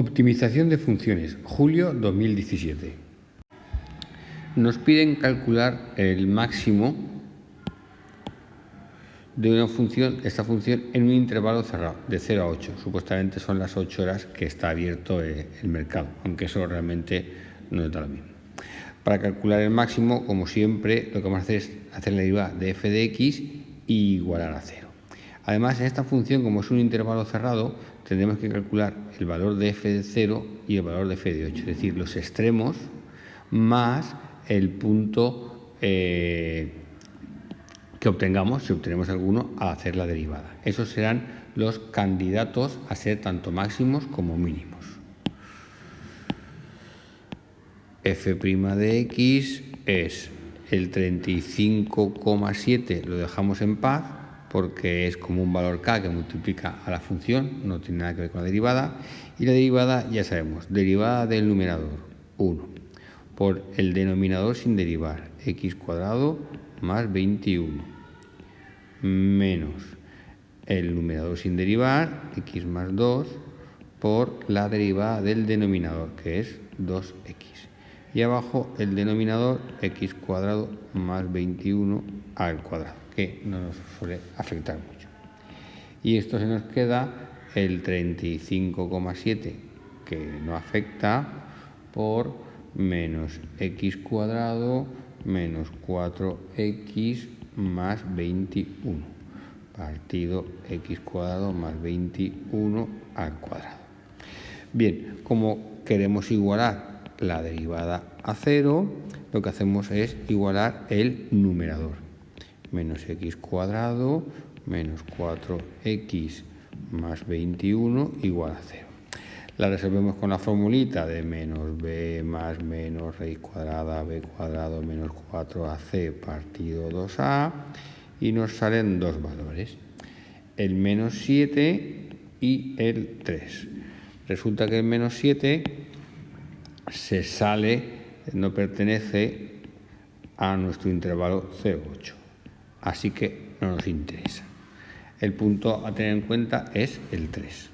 Optimización de funciones, julio 2017. Nos piden calcular el máximo de una función, esta función, en un intervalo cerrado, de 0 a 8. Supuestamente son las 8 horas que está abierto el mercado, aunque eso realmente no es lo mismo. Para calcular el máximo, como siempre, lo que vamos a hacer es hacer la derivada de f de x y igualar a 0. Además, en esta función, como es un intervalo cerrado, tendremos que calcular el valor de f de 0 y el valor de f de 8, es decir, los extremos más el punto que obtengamos, si obtenemos alguno, al hacer la derivada. Esos serán los candidatos a ser tanto máximos como mínimos. F' de x es el 35,7, lo dejamos en paz porque es como un valor k que multiplica a la función, no tiene nada que ver con la derivada. Y la derivada, ya sabemos, derivada del numerador, 1, por el denominador sin derivar, x cuadrado más 21, menos el numerador sin derivar, x más 2, por la derivada del denominador, que es 2x. Y abajo el denominador, x cuadrado más 21 al cuadrado, que no nos suele afectar mucho. Y esto se nos queda el 35,7, que no afecta, por menos x cuadrado menos 4x más 21, partido x cuadrado más 21 al cuadrado. Bien, como queremos igualar la derivada a 0, lo que hacemos es igualar el numerador. Menos x cuadrado menos 4x más 21 igual a 0. La resolvemos con la formulita de menos b más menos raíz cuadrada b cuadrado menos 4ac partido 2a, y nos salen dos valores, el menos 7 y el 3. Resulta que el menos 7 se sale, no pertenece a nuestro intervalo 0,8, así que no nos interesa. El punto a tener en cuenta es el 3.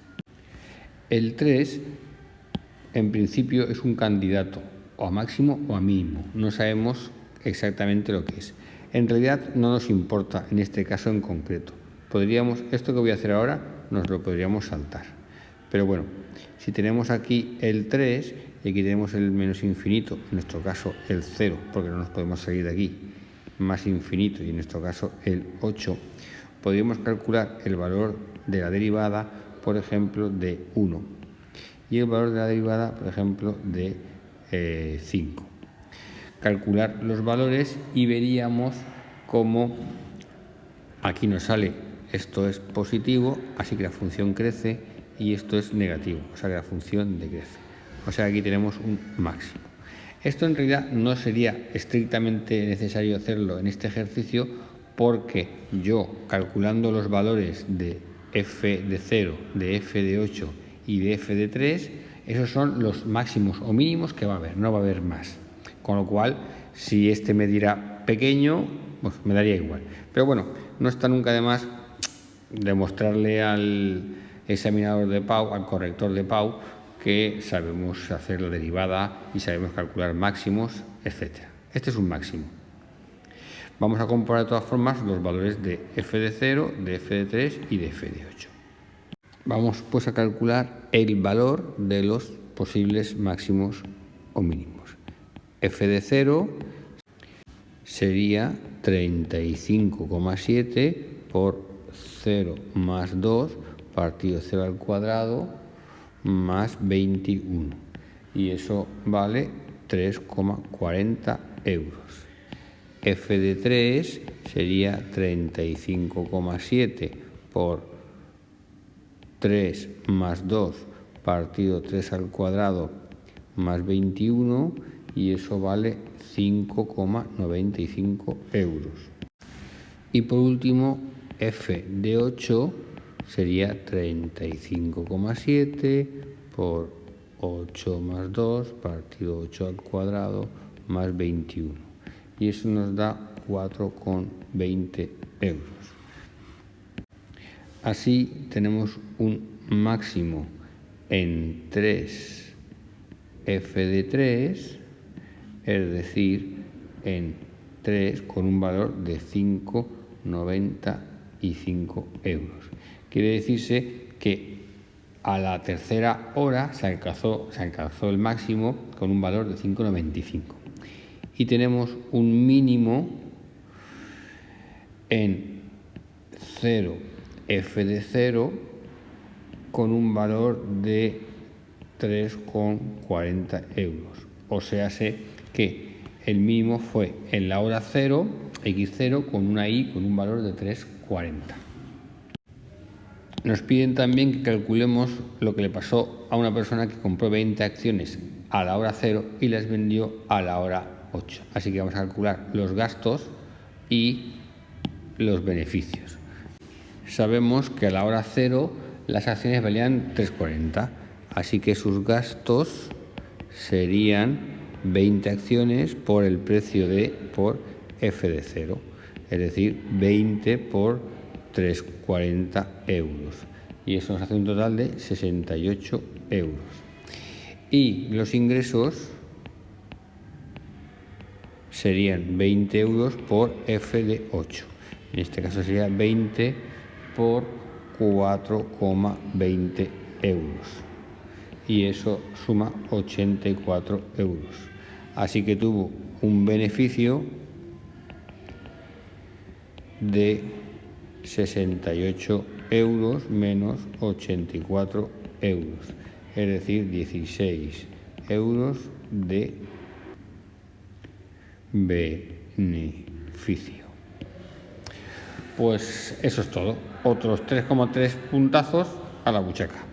El 3, en principio, es un candidato o a máximo o a mínimo. No sabemos exactamente lo que es. En realidad no nos importa en este caso en concreto. Esto que voy a hacer ahora, nos lo podríamos saltar. Pero bueno, si tenemos aquí el 3 y aquí tenemos el menos infinito, en nuestro caso el 0, porque no nos podemos salir de aquí, más infinito, y en nuestro caso el 8, podríamos calcular el valor de la derivada, por ejemplo, de 1, y el valor de la derivada, por ejemplo, de 5. Calcular los valores y veríamos cómo aquí nos sale, esto es positivo, así que la función crece, y esto es negativo, o sea que la función decrece. O sea que aquí tenemos un máximo. Esto en realidad no sería estrictamente necesario hacerlo en este ejercicio, porque yo, calculando los valores de f de 0, de f de 8 y de f de 3, esos son los máximos o mínimos que va a haber, no va a haber más. Con lo cual, si este me diera pequeño, pues me daría igual. Pero bueno, no está nunca de más demostrarle al examinador de Pau, al corrector de Pau, que sabemos hacer la derivada y sabemos calcular máximos, etc. Este es un máximo. Vamos a comparar de todas formas los valores de f de 0, de f de 3 y de f de 8. Vamos pues a calcular el valor de los posibles máximos o mínimos. F de 0 sería 35,7 por 0 más 2 partido 0 al cuadrado más 21. Y eso vale 3,40 euros. F de 3 sería 35,7 por 3 más 2 partido 3 al cuadrado más 21, y eso vale 5,95 euros. Y por último, f de 8 sería 35,7 por 8 más 2 partido 8 al cuadrado más 21. Y eso nos da 4,20 euros. Así tenemos un máximo en 3 f de 3, es decir, en 3 con un valor de 5,95 euros. Quiere decirse que a la tercera hora se alcanzó el máximo con un valor de 5,95. Y tenemos un mínimo en 0 f de 0 con un valor de 3,40 euros. O sea, que el mínimo fue en la hora 0, x0, con una i con un valor de 3,40. Nos piden también que calculemos lo que le pasó a una persona que compró 20 acciones a la hora 0 y las vendió a la hora 8. Así que vamos a calcular los gastos y los beneficios. Sabemos que a la hora 0 las acciones valían 3,40, así que sus gastos serían 20 acciones por el precio por f de 0, es decir, 20 por 3,40 euros. Y eso nos hace un total de 68 euros. Y los ingresos serían 20 euros por f de 8. En este caso sería 20 por 4,20 euros. Y eso suma 84 euros. Así que tuvo un beneficio de 68 euros menos 84 euros, es decir, 16 euros de beneficio. Pues eso es todo. Otros 3,3 puntazos a la buchaca.